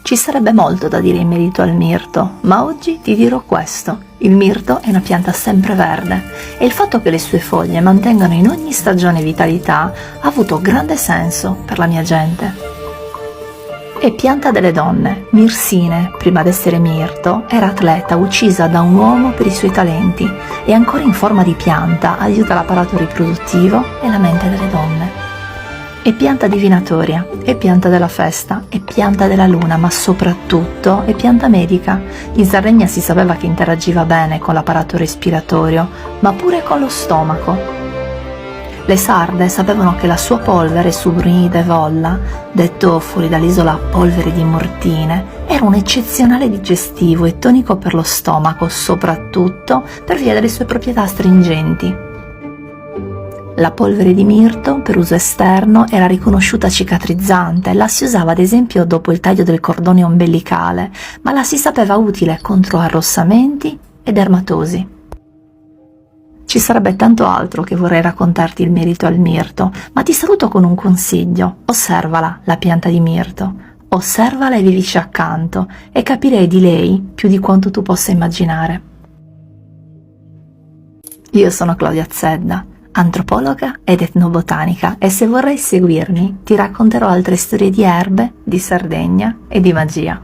Ci sarebbe molto da dire in merito al mirto, ma oggi ti dirò questo. Il mirto è una pianta sempreverde e il fatto che le sue foglie mantengano in ogni stagione vitalità ha avuto grande senso per la mia gente. È pianta delle donne. Mirsine, prima d'essere mirto, era atleta uccisa da un uomo per i suoi talenti e ancora in forma di pianta aiuta l'apparato riproduttivo e la mente delle donne. È pianta divinatoria, è pianta della festa, è pianta della luna, ma soprattutto è pianta medica. In Sardegna si sapeva che interagiva bene con l'apparato respiratorio, ma pure con lo stomaco. Le sarde sapevano che la sua polvere su Brunide Volla, detto fuori dall'isola polvere di Mortine, era un eccezionale digestivo e tonico per lo stomaco, soprattutto per via delle sue proprietà astringenti. La polvere di mirto, per uso esterno, era riconosciuta cicatrizzante, la si usava ad esempio dopo il taglio del cordone ombelicale, ma la si sapeva utile contro arrossamenti e dermatosi. Ci sarebbe tanto altro che vorrei raccontarti in merito al mirto, ma ti saluto con un consiglio: osservala la pianta di mirto, osservala e vivici accanto e capirei di lei più di quanto tu possa immaginare. Io sono Claudia Zedda, antropologa ed etnobotanica, e se vorrai seguirmi ti racconterò altre storie di erbe, di Sardegna e di magia.